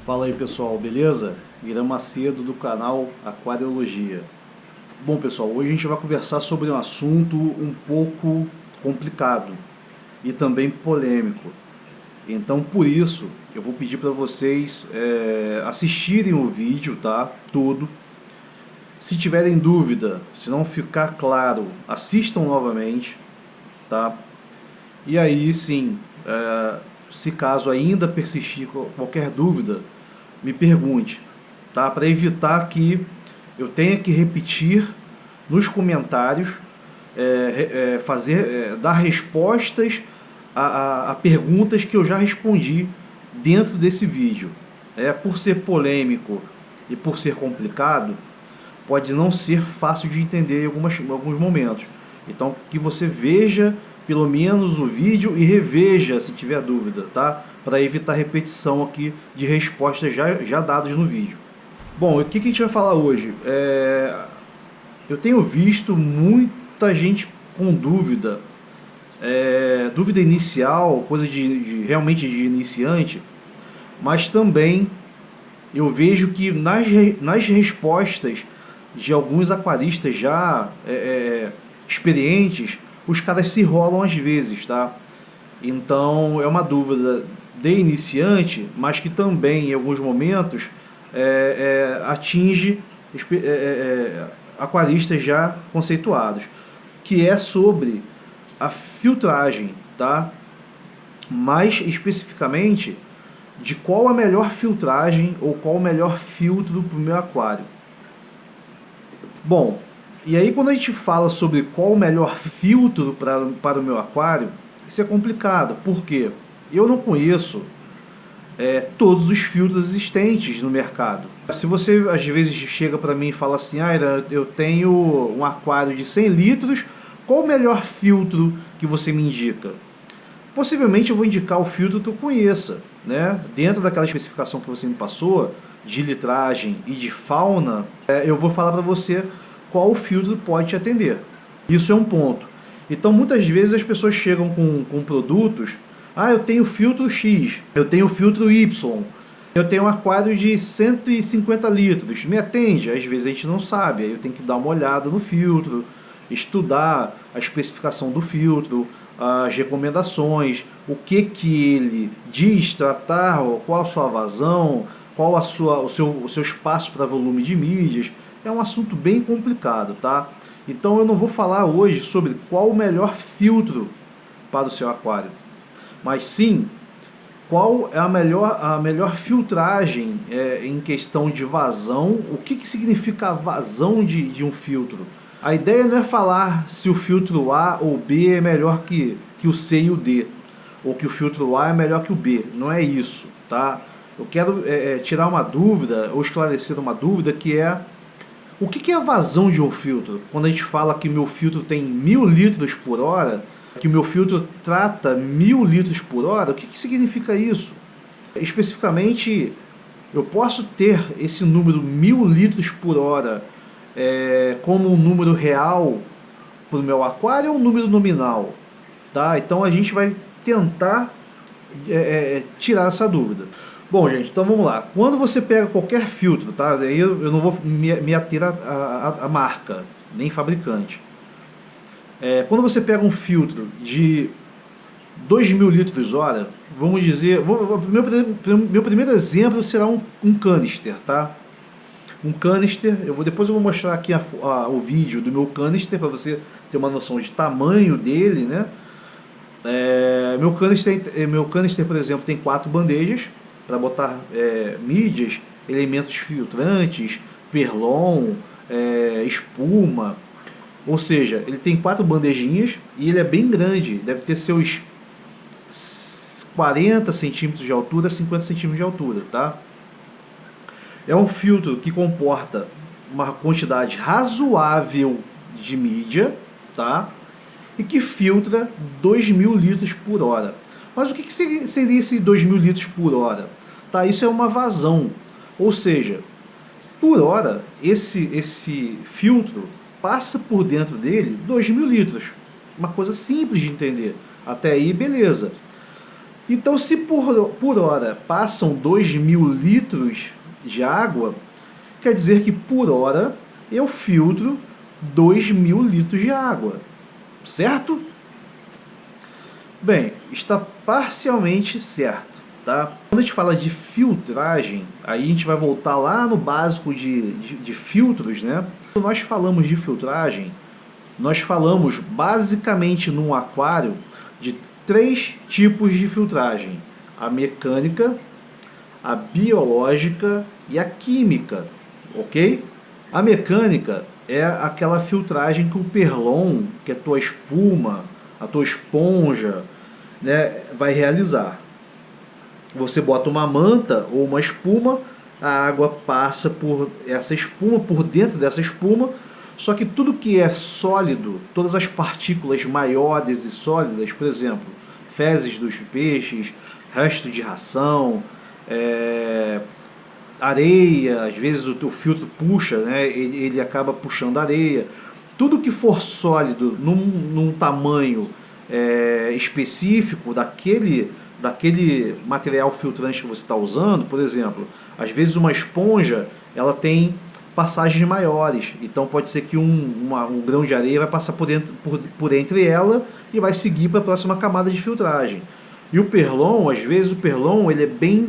Fala aí pessoal, beleza? Irã Macedo do canal Aquariologia. Bom pessoal, hoje a gente vai conversar sobre um assunto um pouco complicado e também polêmico. Então por isso eu vou pedir para vocês assistirem o vídeo, tá? Todo. Se tiverem dúvida, se não ficar claro, assistam novamente, tá? E aí sim, se caso ainda persistir qualquer dúvida, me pergunte, tá? Para evitar que eu tenha que repetir nos comentários, dar respostas a perguntas que eu já respondi dentro desse vídeo. Por ser polêmico e por ser complicado, pode não ser fácil de entender em alguns momentos. Então, que você veja pelo menos o vídeo e reveja se tiver dúvida, tá? Para evitar repetição aqui de respostas já dadas no vídeo. Bom, o que a gente vai falar hoje? Eu tenho visto muita gente com dúvida, dúvida inicial, coisa realmente de iniciante, mas também eu vejo que nas respostas de alguns aquaristas já experientes, os caras se enrolam às vezes, tá? Então é uma dúvida de iniciante, mas que também em alguns momentos atinge aquaristas já conceituados, que é sobre a filtragem, tá? Mais especificamente de qual a melhor filtragem ou qual o melhor filtro para o meu aquário. Bom, e aí quando a gente fala sobre qual o melhor filtro para o meu aquário, isso é complicado, porque eu não conheço todos os filtros existentes no mercado. Se você às vezes chega para mim e fala assim, eu tenho um aquário de 100 litros, qual o melhor filtro que você me indica? Possivelmente eu vou indicar o filtro que eu conheça, né? Dentro daquela especificação que você me passou, de litragem e de fauna, eu vou falar para você qual o filtro pode te atender. Isso é um ponto. Então muitas vezes as pessoas chegam com produtos, eu tenho filtro X, eu tenho filtro Y, eu tenho um aquário de 150 litros, me atende? Às vezes a gente não sabe, aí eu tenho que dar uma olhada no filtro, estudar a especificação do filtro, as recomendações, o que ele diz tratar, qual a sua vazão, qual o seu espaço para volume de mídias. É um assunto bem complicado, tá? Então eu não vou falar hoje sobre qual o melhor filtro para o seu aquário, mas sim qual é a melhor filtragem em questão de vazão. O que significa a vazão de um filtro? A ideia não é falar se o filtro A ou B é melhor que o C e o D, ou que o filtro A é melhor que o B. Não é isso, tá? Eu quero tirar uma dúvida, ou esclarecer uma dúvida, que é o que é a vazão de um filtro? Quando a gente fala que meu filtro tem 1000 litros por hora, que o meu filtro trata 1000 litros por hora, o que significa isso? Especificamente, eu posso ter esse número 1000 litros por hora como um número real para o meu aquário ou um número nominal? Tá? Então a gente vai tentar tirar essa dúvida. Bom, gente, então vamos lá. Quando você pega qualquer filtro, tá? Aí eu não vou me ater a marca, nem fabricante. Quando você pega um filtro de 2000 litros hora, vamos dizer... Meu primeiro exemplo será um canister, tá? Um canister, depois eu vou mostrar aqui o vídeo do meu canister para você ter uma noção de tamanho dele, né? Meu canister, por exemplo, tem 4 bandejas para botar mídias, elementos filtrantes, perlon, espuma. Ou seja, ele tem 4 bandejinhas e ele é bem grande, deve ter seus 40 centímetros de altura, 50 centímetros de altura, tá? É um filtro que comporta uma quantidade razoável de mídia, tá? E que filtra 2000 litros por hora. Mas o que seria esse 2000 litros por hora? Tá, isso é uma vazão. Ou seja, por hora, esse filtro passa por dentro dele 2000 litros. Uma coisa simples de entender. Até aí, beleza. Então, se por hora passam 2.000 litros de água, quer dizer que por hora eu filtro 2.000 litros de água, certo? Bem, está parcialmente certo, tá? Quando a gente fala de filtragem, aí a gente vai voltar lá no básico de filtros, né? Quando nós falamos de filtragem, nós falamos basicamente num aquário de 3 tipos de filtragem: a mecânica, a biológica e a química, ok? A mecânica é aquela filtragem que o perlon, que é a tua espuma, a tua esponja, né, vai realizar. Você bota uma manta ou uma espuma, a água passa por essa espuma, por dentro dessa espuma, só que tudo que é sólido, todas as partículas maiores e sólidas, por exemplo, fezes dos peixes, resto de ração, areia, às vezes o filtro puxa, né, ele acaba puxando areia. Tudo que for sólido num tamanho específico daquele material filtrante que você está usando, por exemplo, às vezes uma esponja ela tem passagens maiores, então pode ser que um grão de areia vai passar por entre ela e vai seguir para a próxima camada de filtragem. E o perlon, às vezes o perlon ele é bem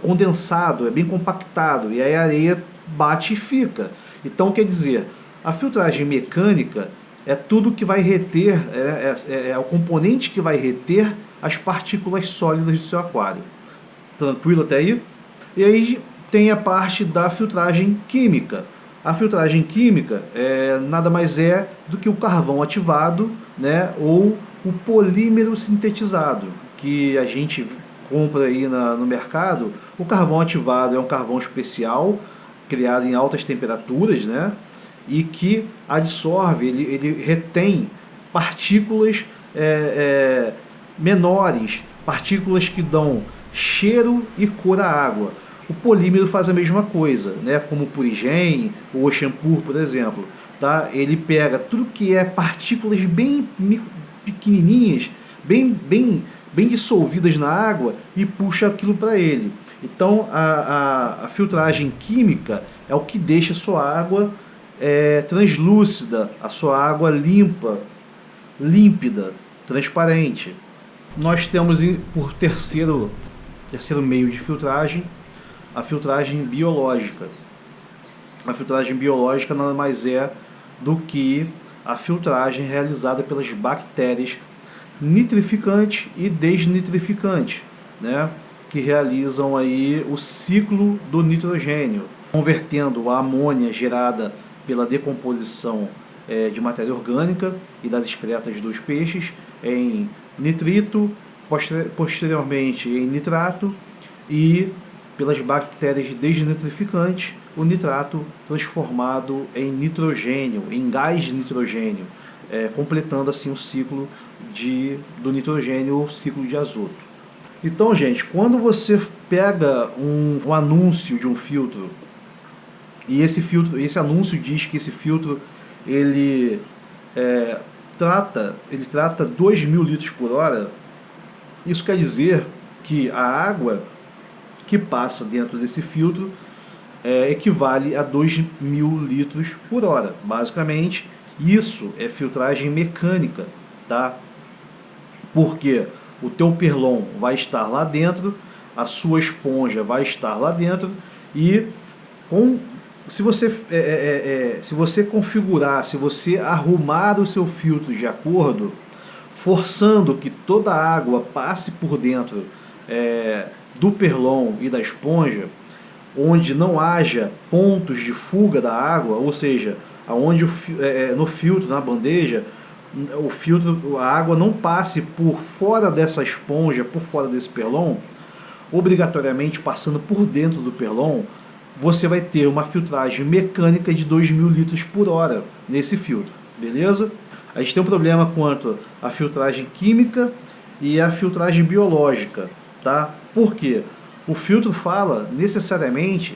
condensado, é bem compactado, e aí a areia bate e fica. Então quer dizer, a filtragem mecânica é tudo que vai reter, é o componente que vai reter as partículas sólidas do seu aquário. Tranquilo até aí? E aí tem a parte da filtragem química. A filtragem química nada mais é do que o carvão ativado, né, ou o polímero sintetizado, que a gente compra aí no mercado. O carvão ativado é um carvão especial, criado em altas temperaturas, né, e que absorve, ele retém partículas menores, partículas que dão cheiro e cor à água. O polímero faz a mesma coisa, né? Como o Purigen, o Oxampur, por exemplo. Tá? Ele pega tudo que é partículas bem pequenininhas, bem dissolvidas na água e puxa aquilo para ele. Então a filtragem química é o que deixa a sua água translúcida, a sua água límpida, transparente. Nós temos por terceiro meio de filtragem a filtragem biológica. A filtragem biológica nada mais é do que a filtragem realizada pelas bactérias nitrificantes e desnitrificantes, né, que realizam aí o ciclo do nitrogênio, convertendo a amônia gerada pela decomposição de matéria orgânica e das excretas dos peixes em nitrito, posteriormente em nitrato, e pelas bactérias desnitrificantes, o nitrato transformado em nitrogênio, em gás de nitrogênio, completando assim o ciclo do nitrogênio ou ciclo de azoto. Então, gente, quando você pega um anúncio de um filtro, e esse anúncio diz que esse filtro ele trata 2.000 litros por hora, isso quer dizer que a água que passa dentro desse filtro equivale a 2.000 litros por hora. Basicamente, isso é filtragem mecânica, tá? Porque o teu perlon vai estar lá dentro, a sua esponja vai estar lá dentro, e se você configurar, se você arrumar o seu filtro de acordo, forçando que toda a água passe por dentro do perlon e da esponja, onde não haja pontos de fuga da água, ou seja, aonde no filtro, na bandeja, o filtro, a água não passe por fora dessa esponja, por fora desse perlon, obrigatoriamente passando por dentro do perlon, você vai ter uma filtragem mecânica de 2.000 litros por hora nesse filtro, beleza? A gente tem um problema quanto à filtragem química e à filtragem biológica, tá? Por quê? O filtro fala necessariamente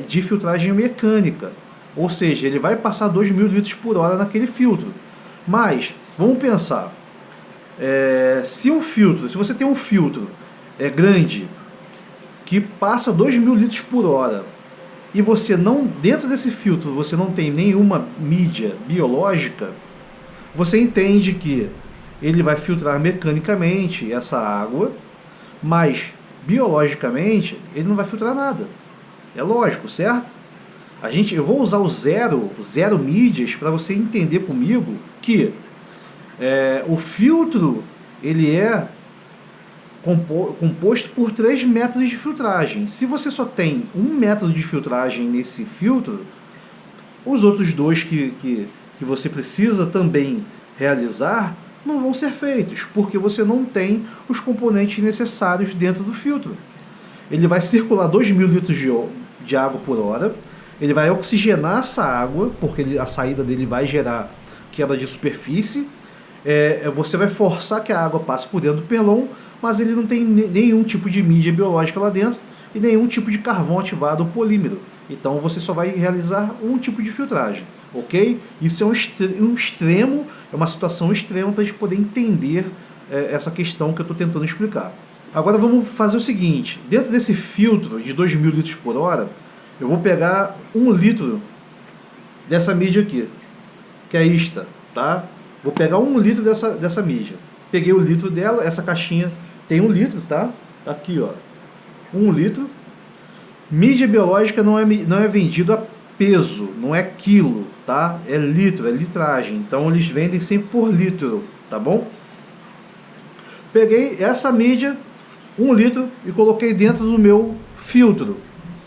de filtragem mecânica, ou seja, ele vai passar 2.000 litros por hora naquele filtro. Mas, vamos pensar, Se você tem um filtro grande que passa 2.000 litros por hora e você não, dentro desse filtro, você não tem nenhuma mídia biológica, você entende que ele vai filtrar mecanicamente essa água, mas biologicamente ele não vai filtrar nada. É lógico, certo? Eu vou usar o zero mídias para você entender comigo que o filtro ele é composto por 3 métodos de filtragem. Se você só tem um método de filtragem nesse filtro, os outros dois que você precisa também realizar não vão ser feitos, porque você não tem os componentes necessários dentro do filtro. Ele vai circular 2.000 litros de água por hora, ele vai oxigenar essa água, porque a saída dele vai gerar quebra de superfície, você vai forçar que a água passe por dentro do perlon, mas ele não tem nenhum tipo de mídia biológica lá dentro e nenhum tipo de carvão ativado ou polímero. Então você só vai realizar um tipo de filtragem, ok? Isso é um extremo, é uma situação extrema para a gente poder entender essa questão que eu estou tentando explicar. Agora vamos fazer o seguinte, dentro desse filtro de 2.000 litros por hora, eu vou pegar 1 litro dessa mídia aqui, que é esta, tá? Vou pegar 1 litro dessa mídia. Peguei o litro dela, essa caixinha tem 1 litro, tá? Tá aqui, ó. 1 litro. Mídia biológica não é vendido a peso, não é quilo, tá? É litro, é litragem. Então eles vendem sempre por litro, tá bom? Peguei essa mídia, 1 litro, e coloquei dentro do meu filtro,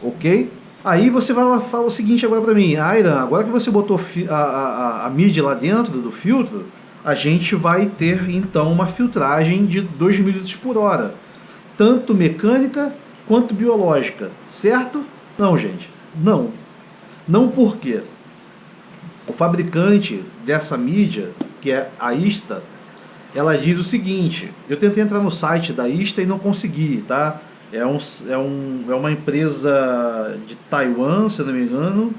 ok? Aí você vai lá, fala o seguinte agora para mim, Irã, agora que você botou a mídia lá dentro do filtro, a gente vai ter então uma filtragem de 2.000 litros por hora, tanto mecânica quanto biológica, certo? Não, gente, não. Não, por quê? O fabricante dessa mídia, que é a ISTA, ela diz o seguinte, eu tentei entrar no site da ISTA e não consegui, tá? É uma empresa de Taiwan, se eu não me engano,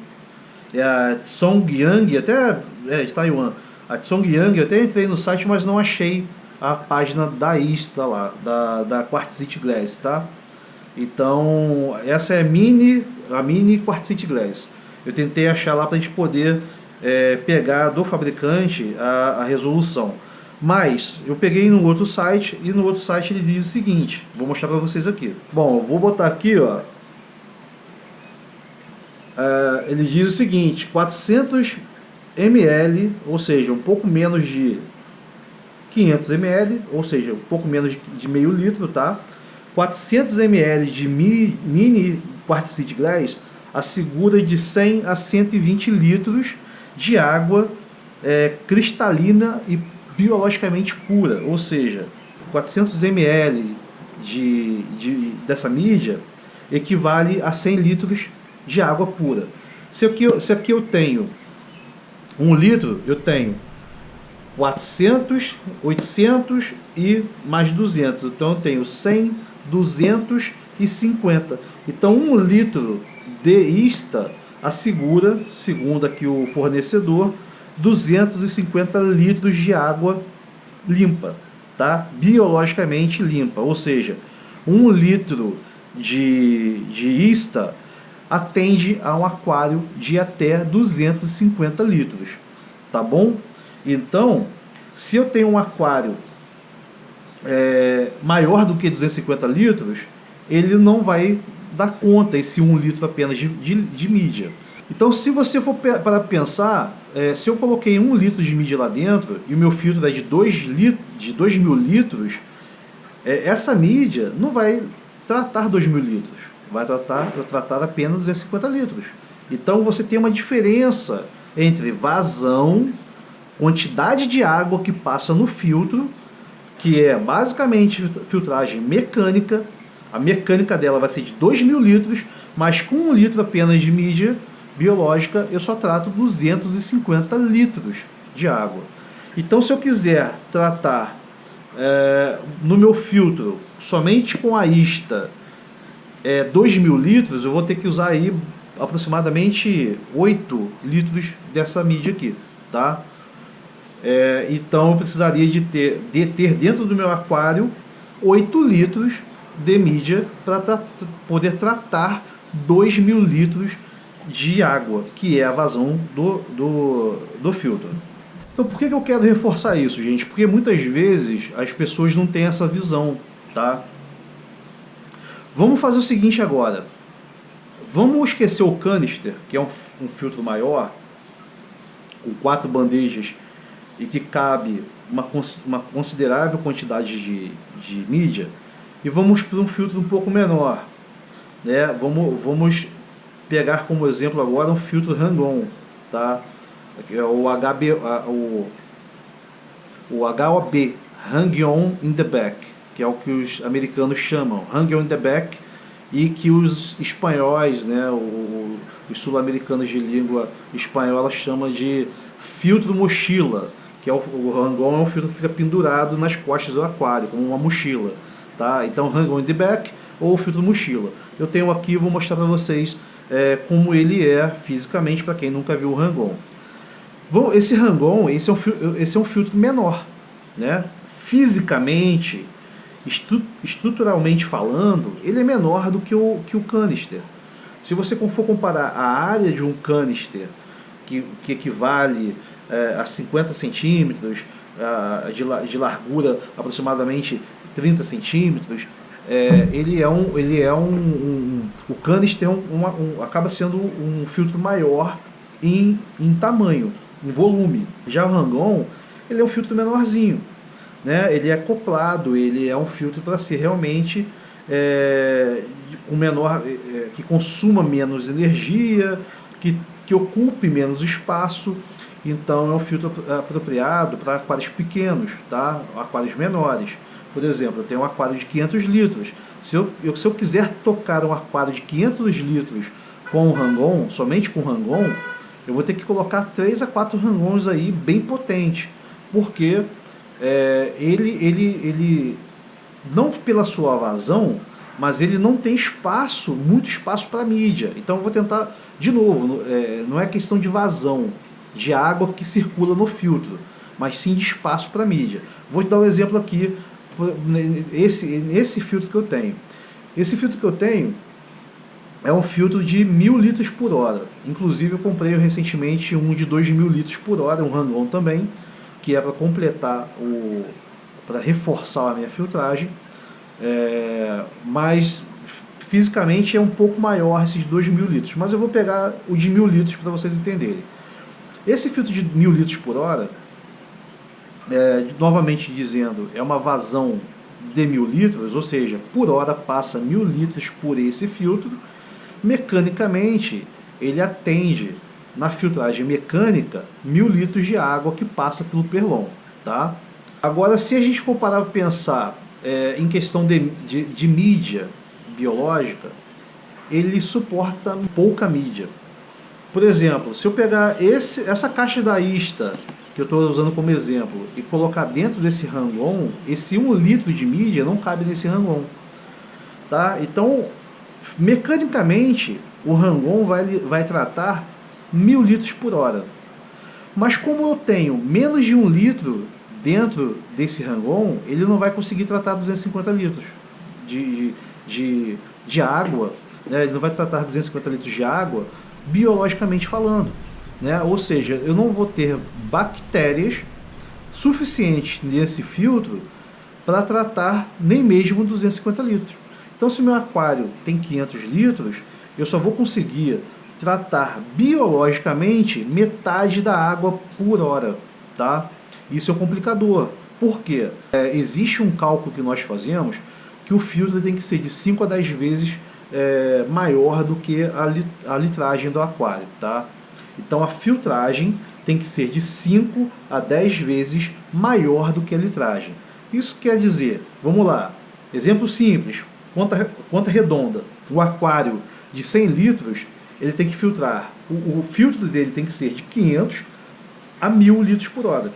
é a Zhongyang, até de Taiwan. A Zhongyang, eu até entrei no site, mas não achei a página da ISTA lá, da Quartzite Glass, tá? Então, essa é a mini Quartzite Glass. Eu tentei achar lá para a gente poder pegar do fabricante a resolução. Mas eu peguei no outro site e no outro site ele diz o seguinte, vou mostrar para vocês aqui. Bom, eu vou botar aqui, ó. Ele diz o seguinte, 400 ml, ou seja, um pouco menos de 500 ml, ou seja, um pouco menos de meio litro, tá? 400 ml de mini Quartzite Glass assegura de 100 a 120 litros de água cristalina e biologicamente pura, ou seja, 400 ml dessa mídia equivale a 100 litros de água pura. Se aqui eu tenho 1 litro, eu tenho 400, 800 e mais 200. Então eu tenho 100, 250. Então 1 litro de ISTA assegura, segundo aqui o fornecedor, 250 litros de água limpa, tá? Biologicamente limpa, ou seja, 1 litro de ISTA atende a um aquário de até 250 litros, tá bom? Então, se eu tenho um aquário maior do que 250 litros, ele não vai dar conta, esse 1 litro apenas de mídia. Então, se você for para pensar, se eu coloquei 1 litro de mídia lá dentro e o meu filtro é de 2.000 litros, essa mídia não vai tratar 2.000 litros, vai tratar apenas 250 litros. Então, você tem uma diferença entre vazão, quantidade de água que passa no filtro, que é basicamente filtragem mecânica. A mecânica dela vai ser de 2.000 litros, mas com 1 litro apenas de mídia biológica, eu só trato 250 litros de água. Então, se eu quiser tratar no meu filtro somente com a ISTA 2.000 litros, eu vou ter que usar aí aproximadamente 8 litros dessa mídia aqui, tá? Então eu precisaria de ter dentro do meu aquário 8 litros de mídia para poder tratar 2.000 litros de água, que é a vazão do filtro. Então por que eu quero reforçar isso, gente? Porque muitas vezes as pessoas não têm essa visão, tá? Vamos fazer o seguinte agora. Vamos esquecer o canister, que é um filtro maior, com 4 bandejas e que cabe uma considerável quantidade de mídia, e vamos para um filtro um pouco menor, né? Vamos pegar como exemplo agora um filtro Hang-On, tá? É o HOB, Hang-On in the Back, que é o que os americanos chamam Hang-On in the Back, e que os espanhóis, né, os sul-americanos de língua espanhola chamam de filtro mochila, que é o Hang-On é um filtro que fica pendurado nas costas do aquário, como uma mochila, tá? Então Hang-On in the Back ou filtro mochila. Eu tenho aqui, vou mostrar para vocês como ele é fisicamente, para quem nunca viu o Hang-On. Esse Hang-On, esse é um filtro menor, né? Fisicamente, estruturalmente falando, ele é menor do que o canister. Se você for comparar a área de um canister, que equivale a 50 centímetros, de largura aproximadamente 30 centímetros, o canister acaba sendo um filtro maior em tamanho, em volume. Já o Hang-On, ele é um filtro menorzinho, né? Ele é acoplado, ele é um filtro para ser realmente que consuma menos energia, que ocupe menos espaço. Então é um filtro apropriado para aquários pequenos, tá? Aquários menores. Por exemplo, eu tenho um aquário de 500 litros. Se eu quiser tocar um aquário de 500 litros com o Hang-On, somente com o Hang-On, eu vou ter que colocar 3 a 4 Hang-Ons aí bem potentes, porque ele não pela sua vazão, mas ele não tem muito espaço para mídia. Então eu vou tentar, de novo, não é questão de vazão de água que circula no filtro, mas sim de espaço para mídia. Vou te dar um exemplo aqui, esse filtro que eu tenho. Esse filtro que eu tenho é um filtro de 1.000 litros por hora. Inclusive eu comprei recentemente um de 2.000 litros por hora, um Hang-On também, que é para completar, para reforçar a minha filtragem, mas fisicamente é um pouco maior esses 2.000 litros, mas eu vou pegar o de 1.000 litros para vocês entenderem. Esse filtro de 1.000 litros por hora, novamente dizendo, é uma vazão de 1.000 litros, ou seja, por hora passa 1.000 litros por esse filtro. Mecanicamente, ele atende, na filtragem mecânica, 1.000 litros de água que passa pelo perlon, tá? Agora, se a gente for parar para pensar em questão de mídia biológica, ele suporta pouca mídia. Por exemplo, se eu pegar essa caixa da Ista, que eu estou usando como exemplo, e colocar dentro desse Hang-On, esse 1 litro de mídia não cabe nesse Hang-On, tá? Então, mecanicamente, o Hang-On vai tratar 1.000 litros por hora. Mas como eu tenho menos de 1 litro dentro desse Hang-On, ele não vai conseguir tratar 250 litros de água, né? Ele não vai tratar 250 litros de água biologicamente falando, né? Ou seja, eu não vou ter bactérias suficientes nesse filtro para tratar nem mesmo 250 litros. Então, se o meu aquário tem 500 litros, eu só vou conseguir tratar biologicamente metade da água por hora, tá? Isso é um complicador. Por quê? Existe um cálculo que nós fazemos que o filtro tem que ser de 5 a 10 vezes maior do que a litragem do aquário, tá? Então a filtragem tem que ser de 5 a 10 vezes maior do que a litragem. Isso quer dizer, vamos lá, exemplo simples, conta redonda, o aquário de 100 litros, ele tem que filtrar, o filtro dele tem que ser de 500 a 1.000 litros por hora,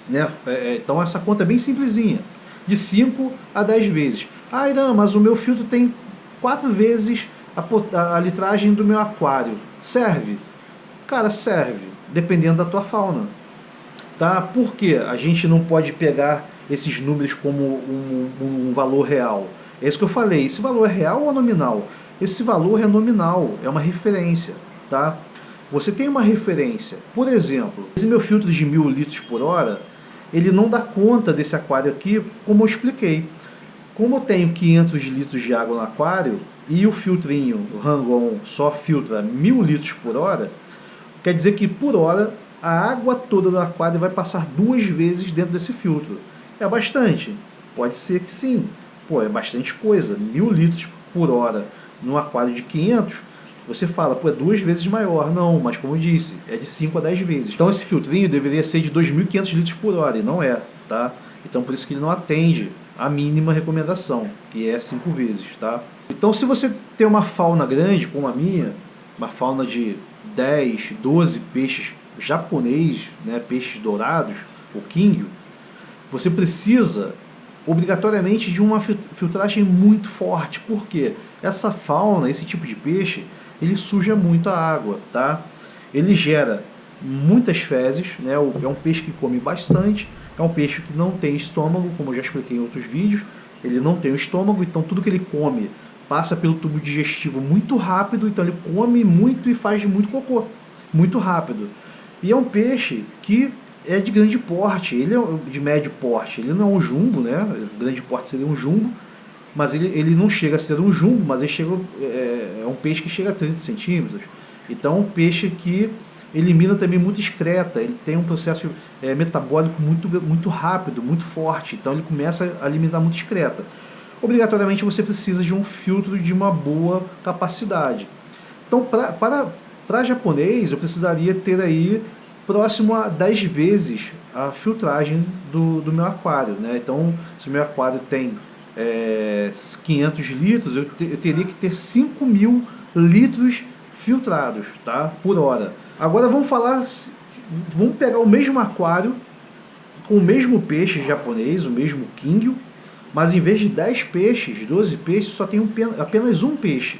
né? Então essa conta é bem simplesinha, de 5 a 10 vezes. Ah, não, mas o meu filtro tem 4 vezes a litragem do meu aquário. Serve? Cara, serve, dependendo da tua fauna. Tá? Por que a gente não pode pegar esses números como um valor real? É isso que eu falei. Esse valor é real ou nominal? Esse valor é nominal, é uma referência. Tá? Você tem uma referência. Por exemplo, esse meu filtro de 1000 litros por hora, ele não dá conta desse aquário aqui, como eu expliquei. Como eu tenho 500 litros de água no aquário e o filtrinho, o Hang-On, só filtra 1000 litros por hora, quer dizer que por hora a água toda do aquário vai passar 2 vezes dentro desse filtro. É bastante? Pode ser que sim. Pô, é bastante coisa. 1000 litros por hora num aquário de 500, você fala, pô, é 2 vezes maior. Não, mas como eu disse, é de 5 a 10 vezes. Então esse filtrinho deveria ser de 2.500 litros por hora, e não é, tá? Então por isso que ele não atende a mínima recomendação, que é 5 vezes, tá? Então se você tem uma fauna grande, como a minha, uma fauna de 10, 12 peixes japonês, né, peixes dourados, o Kingyo, você precisa obrigatoriamente de uma filtragem muito forte. Por quê? Essa fauna, esse tipo de peixe, ele suja muito a água, tá? Ele gera muitas fezes, né? É um peixe que come bastante, é um peixe que não tem estômago, como eu já expliquei em outros vídeos, ele não tem o estômago, então tudo que ele come passa pelo tubo digestivo muito rápido, então ele come muito e faz muito cocô, muito rápido. E é um peixe que é de grande porte, ele é de médio porte, ele não é um jumbo, né? Grande porte seria um jumbo, mas ele não chega a ser um jumbo, mas ele chega, é um peixe que chega a 30 centímetros. Então é um peixe que elimina também muita excreta, ele tem um processo metabólico muito rápido, muito forte, então ele começa a eliminar muita excreta. Obrigatoriamente você precisa de um filtro de uma boa capacidade. Então para japonês eu precisaria ter aí próximo a 10 vezes a filtragem do meu aquário, né? Então se o meu aquário tem 500 litros, eu teria que ter 5.000 litros filtrados, tá? Por hora. Agora vamos pegar o mesmo aquário com o mesmo peixe japonês, o mesmo Kingyo, mas em vez de 10 peixes, 12 peixes, só tem apenas um peixe,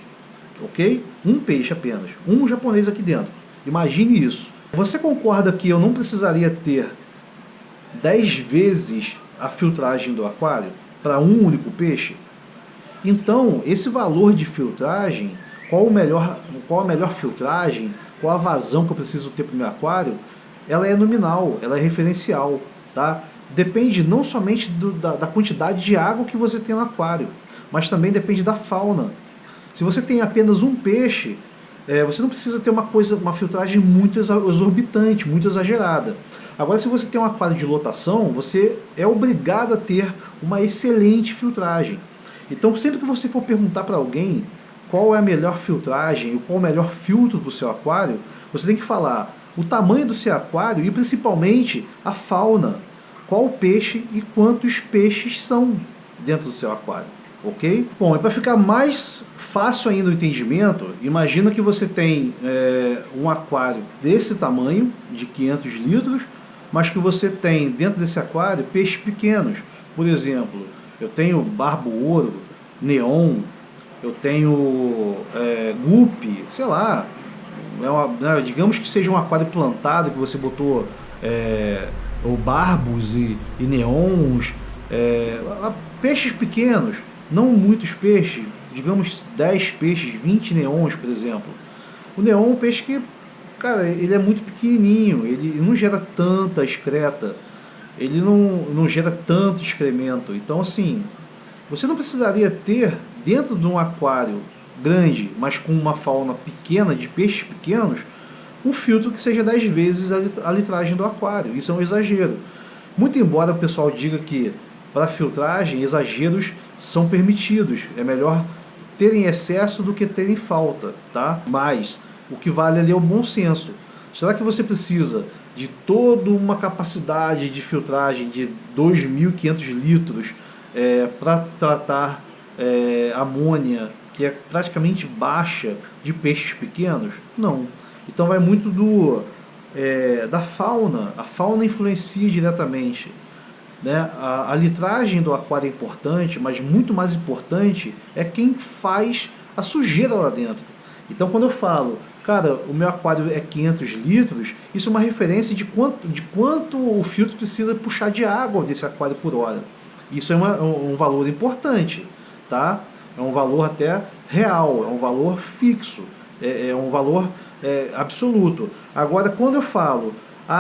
ok? Um peixe apenas, um japonês aqui dentro. Imagine isso. Você concorda que eu não precisaria ter 10 vezes a filtragem do aquário para um único peixe? Então, esse valor de filtragem, qual a melhor filtragem, qual a vazão que eu preciso ter para o meu aquário, ela é nominal, ela é referencial, tá? Depende não somente da quantidade de água que você tem no aquário, mas também depende da fauna. Se você tem apenas um peixe, você não precisa ter uma filtragem muito exorbitante, muito exagerada. Agora, se você tem um aquário de lotação, você é obrigado a ter uma excelente filtragem. Então, sempre que você for perguntar para alguém qual é a melhor filtragem, qual é o melhor filtro para o seu aquário, você tem que falar o tamanho do seu aquário e principalmente a fauna. Qual peixe e quantos peixes são dentro do seu aquário, ok? Bom, e para ficar mais fácil ainda o entendimento, imagina que você tem um aquário desse tamanho, de 500 litros, mas que você tem dentro desse aquário peixes pequenos. Por exemplo, eu tenho barbo-ouro, neon, eu tenho guppy, sei lá, digamos que seja um aquário plantado que você botou ou barbos e neons, peixes pequenos, não muitos peixes, digamos 10 peixes, 20 neons, por exemplo. O neon é um peixe que, cara, ele é muito pequenininho, ele não gera tanta excreta, ele não gera tanto excremento. Então, assim, você não precisaria ter dentro de um aquário grande, mas com uma fauna pequena, de peixes pequenos, um filtro que seja 10 vezes a litragem do aquário. Isso é um exagero. Muito embora o pessoal diga que para filtragem exageros são permitidos, é melhor ter em excesso do que ter em falta, tá? Mas o que vale ali é o bom senso. Será que você precisa de toda uma capacidade de filtragem de 2.500 litros para tratar amônia, que é praticamente baixa, de peixes pequenos? Não. Então vai muito da fauna. A fauna influencia diretamente, né? A litragem do aquário é importante, mas muito mais importante é quem faz a sujeira lá dentro. Então quando eu falo, cara, o meu aquário é 500 litros, isso é uma referência de quanto o filtro precisa puxar de água desse aquário por hora. Isso é um valor importante, tá? É um valor até real, é um valor fixo, é um valor absoluto. Agora, quando eu falo,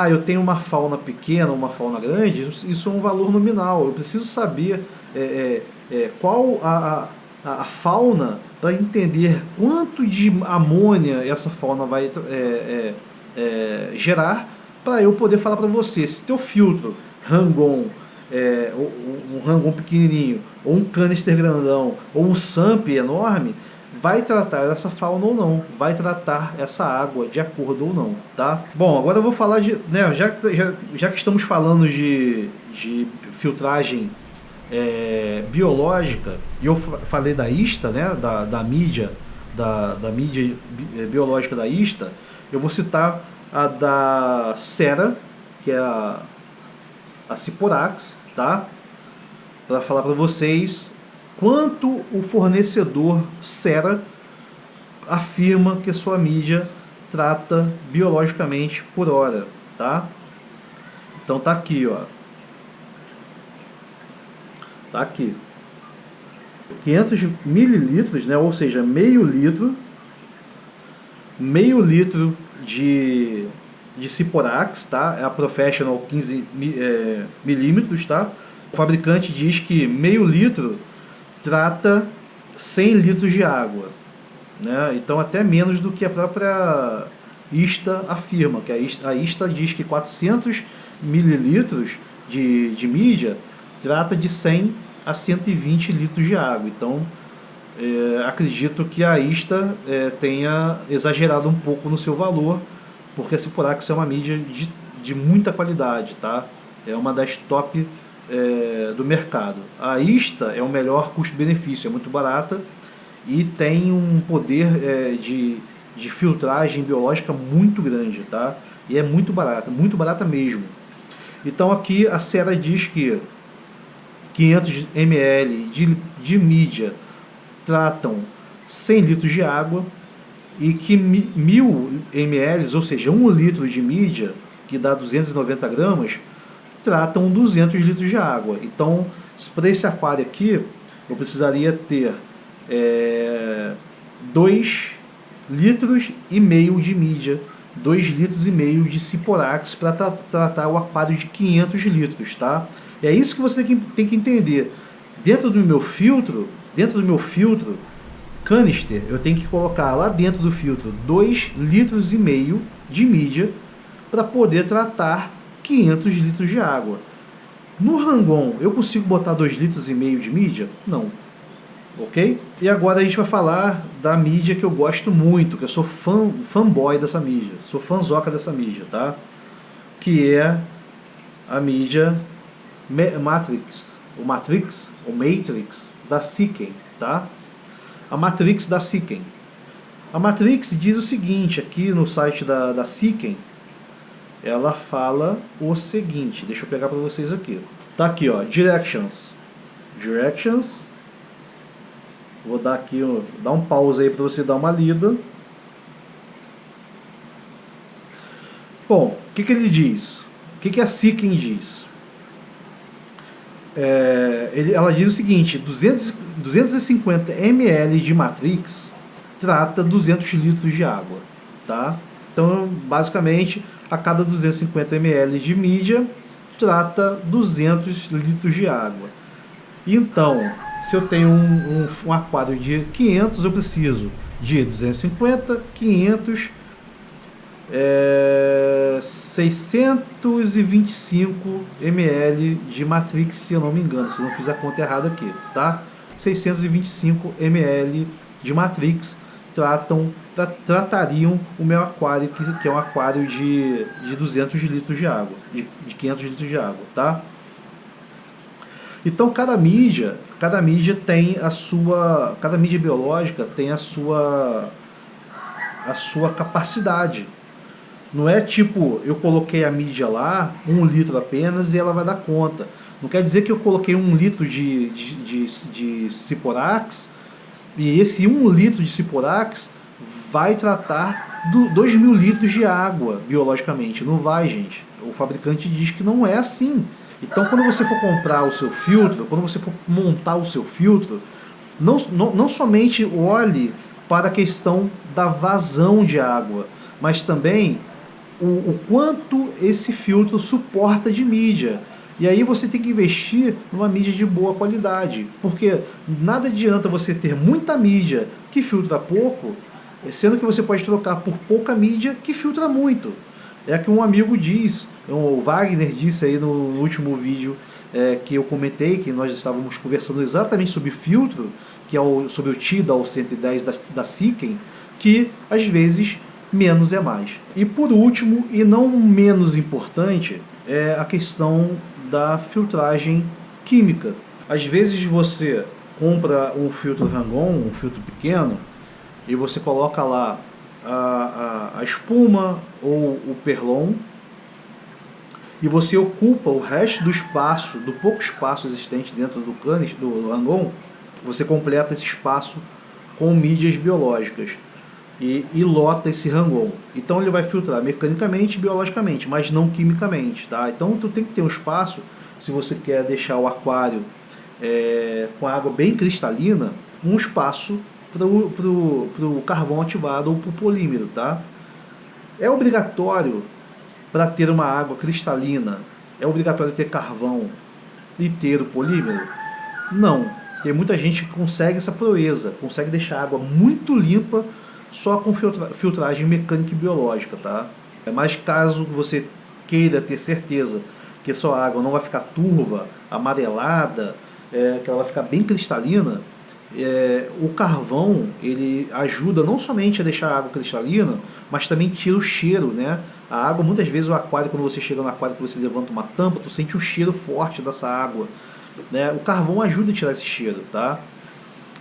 eu tenho uma fauna pequena, uma fauna grande, isso é um valor nominal. Eu preciso saber qual a fauna para entender quanto de amônia essa fauna vai gerar, para eu poder falar para você, se teu filtro Rangon, um Rangon pequenininho, ou um canister grandão, ou um SAMP enorme, vai tratar essa fauna ou não, vai tratar essa água de acordo ou não, tá? Bom, agora eu vou falar de, né, já que estamos falando de filtragem biológica, e eu falei da ISTA, né, da mídia, da mídia biológica da ISTA, eu vou citar a da Cera, que é a Ciporax, tá? Para falar para vocês quanto o fornecedor Cera afirma que sua mídia trata biologicamente por hora, tá? Então tá aqui, ó. Tá aqui. 500 mililitros, né? Ou seja, meio litro de Ciporax, tá? É a Professional 15 milímetros, tá? O fabricante diz que meio litro trata 100 litros de água, né? Então até menos do que a própria ISTA afirma, que a ISTA diz que 400 mililitros de mídia trata de 100 a 120 litros de água. Então acredito que a ISTA tenha exagerado um pouco no seu valor, porque a Ciporax é uma mídia de muita qualidade, tá? É uma das top do mercado. A ISTA é o melhor custo-benefício, é muito barata e tem um poder de filtragem biológica muito grande, tá? E é muito barata mesmo. Então aqui a Cera diz que 500 ml de mídia tratam 100 litros de água e que 1000 ml, ou seja, 1 litro de mídia, que dá 290 gramas, tratam 200 litros de água. Então, para esse aquário aqui, eu precisaria ter 2 litros e meio de mídia, 2 litros e meio de Ciporax para tratar o aquário de 500 litros, tá? É isso que você tem que entender. Dentro do meu filtro canister, eu tenho que colocar lá dentro do filtro 2 litros e meio de mídia para poder tratar 500 litros de água. No Rangon, eu consigo botar 2 litros e meio de mídia? Não. Ok? E agora a gente vai falar da mídia que eu gosto muito, que eu sou fanboy dessa mídia, sou fanzoca dessa mídia, tá? Que é a mídia Matrix da Siken, tá? A Matrix da Siken. A Matrix diz o seguinte, aqui no site da Siken, ela fala o seguinte, deixa eu pegar para vocês aqui. Tá aqui, ó, Directions. Vou dar aqui, dar um pause aí para você dar uma lida. Bom, o que ele diz? O que a Siken diz? Ela diz o seguinte, 250 ml de Matrix trata 200 litros de água, tá? Então, basicamente, a cada 250 ml de mídia trata 200 litros de água. Então, se eu tenho um aquário de 500, eu preciso de 250, 500, 625 ml de Matrix, se eu não me engano, se eu não fiz a conta errada aqui, tá? 625 ml de Matrix tratariam o meu aquário, que é um aquário de 200 litros de água, de 500 litros de água, tá? Então cada mídia tem cada mídia biológica tem a sua capacidade. Não é tipo, eu coloquei a mídia lá, 1 litro apenas, e ela vai dar conta. Não quer dizer que eu coloquei 1 litro de Ciporax, e esse 1 litro de Ciporax vai tratar 2.000 litros de água biologicamente. Não vai, gente. O fabricante diz que não é assim. Então, quando você for comprar o seu filtro, quando você for montar o seu filtro, não somente olhe para a questão da vazão de água, mas também o quanto esse filtro suporta de mídia. E aí você tem que investir numa mídia de boa qualidade, porque nada adianta você ter muita mídia que filtra pouco, sendo que você pode trocar por pouca mídia que filtra muito. É que um amigo diz, o Wagner disse aí no último vídeo que eu comentei, que nós estávamos conversando exatamente sobre filtro, que é sobre o Tidal 110 da Siken, que às vezes menos é mais. E por último, e não menos importante, é a questão da filtragem química. Às vezes você compra um filtro Rangon, um filtro pequeno, e você coloca lá a espuma ou o perlon, e você ocupa o resto do espaço, do pouco espaço existente dentro do Rangon, você completa esse espaço com mídias biológicas e lota esse Rangon. Então ele vai filtrar mecanicamente e biologicamente, mas não quimicamente, tá? Então tu tem que ter um espaço, se você quer deixar o aquário com água bem cristalina, um espaço para o carvão ativado ou para o polímero, tá? É obrigatório, para ter uma água cristalina, é obrigatório ter carvão e ter o polímero? Não. Tem muita gente que consegue essa proeza, consegue deixar a água muito limpa só com filtragem mecânica e biológica, tá? Mas caso você queira ter certeza que sua água não vai ficar turva, amarelada, que ela vai ficar bem cristalina, o carvão ele ajuda não somente a deixar a água cristalina, mas também tira o cheiro, né? A água, muitas vezes o aquário, quando você chega no aquário, que você levanta uma tampa, tu sente o cheiro forte dessa água, né? O carvão ajuda a tirar esse cheiro, tá?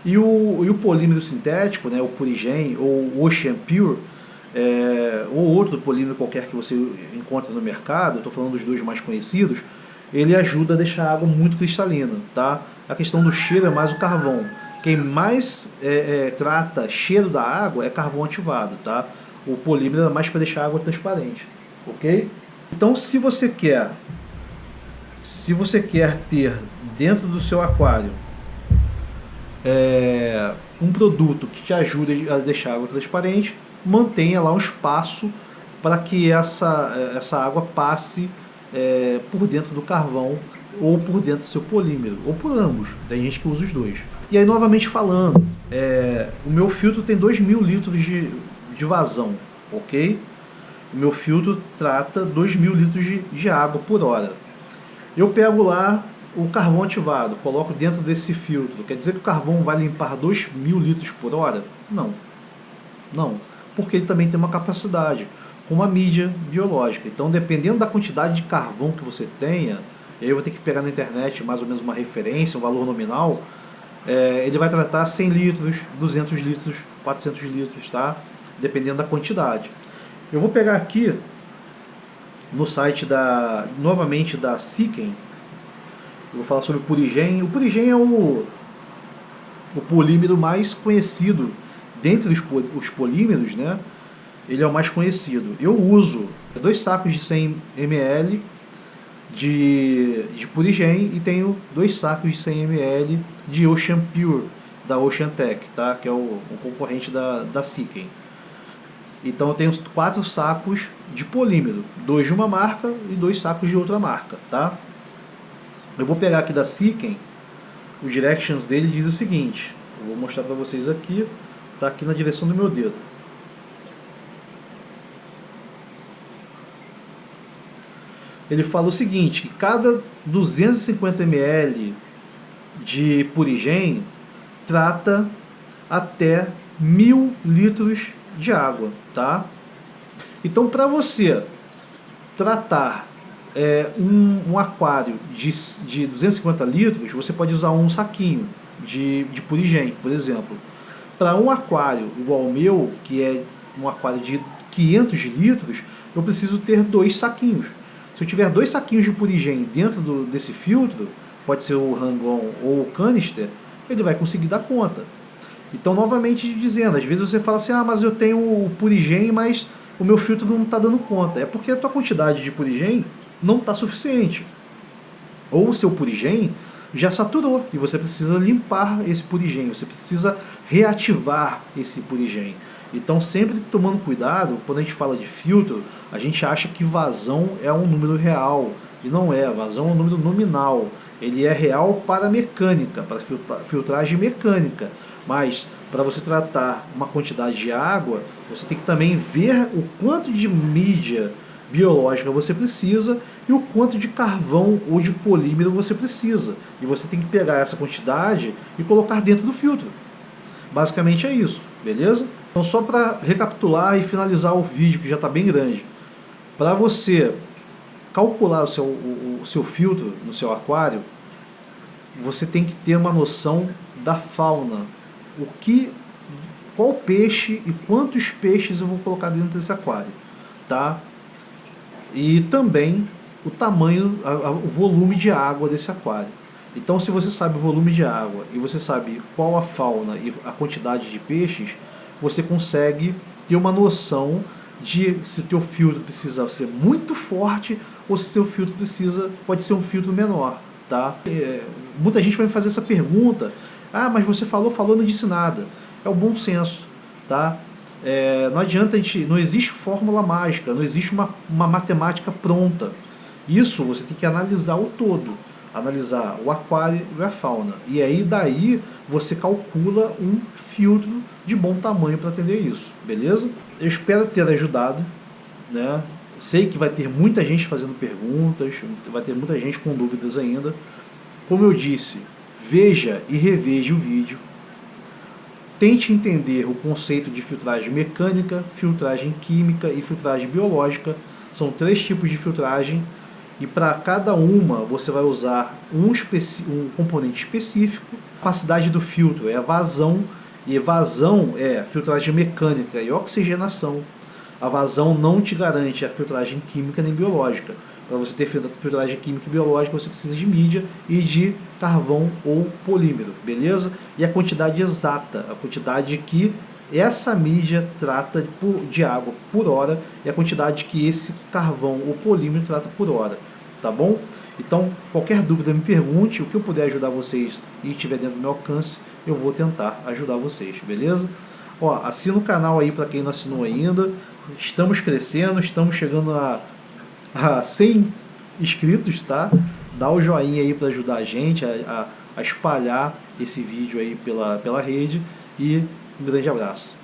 E o polímero sintético, né, o Purigen ou o Ocean Pure, ou outro polímero qualquer que você encontra no mercado, estou falando dos dois mais conhecidos, ele ajuda a deixar a água muito cristalina, tá? A questão do cheiro é mais o carvão. Quem mais trata cheiro da água é carvão ativado, tá? O polímero é mais para deixar a água transparente, ok? Então, se você quer ter dentro do seu aquário um produto que te ajude a deixar a água transparente, mantenha lá um espaço para que essa água passe por dentro do carvão ou por dentro do seu polímero, ou por ambos. Tem gente que usa os dois. E aí, novamente falando, o meu filtro tem 2.000 litros de vazão, ok? O meu filtro trata 2.000 litros de água por hora. Eu pego lá o carvão ativado, coloco dentro desse filtro. Quer dizer que o carvão vai limpar 2.000 litros por hora? Não. Não. Porque ele também tem uma capacidade, com uma mídia biológica. Então, dependendo da quantidade de carvão que você tenha, aí eu vou ter que pegar na internet mais ou menos uma referência, um valor nominal, ele vai tratar 100 litros, 200 litros, 400 litros, tá? Dependendo da quantidade. Eu vou pegar aqui no site novamente da Siken. Eu vou falar sobre o Purigen. O Purigen é o polímero mais conhecido dentre os polímeros, né? Ele é o mais conhecido. Eu uso 2 sacos de 100 ml de Purigen e tenho 2 sacos de 100 ml de Ocean Pure da Ocean Tech, tá? Que é o concorrente da Siken. Então eu tenho 4 sacos de polímero, 2 de uma marca e 2 sacos de outra marca, tá? Eu vou pegar aqui da Siken, o directions dele diz o seguinte, eu vou mostrar para vocês aqui, tá aqui na direção do meu dedo. Ele fala o seguinte, que cada 250 ml de Purigen trata até 1.000 litros de água, tá? Então, para você tratar um aquário de 250 litros, você pode usar um saquinho de Purigen, por exemplo. Para um aquário igual ao meu, que é um aquário de 500 litros, eu preciso ter 2 saquinhos. Se eu tiver 2 saquinhos de Purigen dentro desse filtro, pode ser o Rangon ou o canister, ele vai conseguir dar conta. Então, novamente dizendo, às vezes você fala assim, ah, mas eu tenho o Purigen, mas o meu filtro não está dando conta. É porque a tua quantidade de Purigen não está suficiente. Ou o seu Purigen já saturou e você precisa limpar esse Purigen, você precisa reativar esse Purigen. Então, sempre tomando cuidado, quando a gente fala de filtro, a gente acha que vazão é um número real, e não é, vazão é um número nominal. Ele é real para mecânica, para filtragem mecânica, mas para você tratar uma quantidade de água, você tem que também ver o quanto de mídia biológica você precisa e o quanto de carvão ou de polímero você precisa. E você tem que pegar essa quantidade e colocar dentro do filtro. Basicamente é isso, beleza? Então, só para recapitular e finalizar o vídeo, que já está bem grande. Para você calcular o seu filtro no seu aquário, você tem que ter uma noção da fauna. Qual peixe e quantos peixes eu vou colocar dentro desse aquário, tá? E também o tamanho, o volume de água desse aquário. Então, se você sabe o volume de água e você sabe qual a fauna e a quantidade de peixes, você consegue ter uma noção de se o teu filtro precisa ser muito forte ou se o seu filtro pode ser um filtro menor, tá? Muita gente vai me fazer essa pergunta, ah, mas você falou, não disse nada. É o bom senso, tá? Não adianta, não existe fórmula mágica, não existe uma matemática pronta. Isso você tem que analisar o todo, analisar o aquário e a fauna. E aí daí você calcula um filtro de bom tamanho para atender isso, beleza? Eu espero ter ajudado, né? Sei que vai ter muita gente fazendo perguntas, vai ter muita gente com dúvidas ainda. Como eu disse, veja e reveja o vídeo. Tente entender o conceito de filtragem mecânica, filtragem química e filtragem biológica. São 3 tipos de filtragem e para cada uma você vai usar um componente específico. A capacidade do filtro é a vazão, e vazão é filtragem mecânica e oxigenação. A vazão não te garante a filtragem química nem biológica. Para você ter filtragem química e biológica, você precisa de mídia e de carvão ou polímero, beleza? E a quantidade exata, a quantidade que essa mídia trata de água por hora e a quantidade que esse carvão ou polímero trata por hora, tá bom? Então, qualquer dúvida me pergunte, o que eu puder ajudar vocês e estiver dentro do meu alcance, eu vou tentar ajudar vocês, beleza? Ó, assina o canal aí para quem não assinou ainda. Estamos crescendo, estamos chegando a 100 inscritos, tá? Dá o joinha aí para ajudar a gente a espalhar esse vídeo aí pela rede e um grande abraço.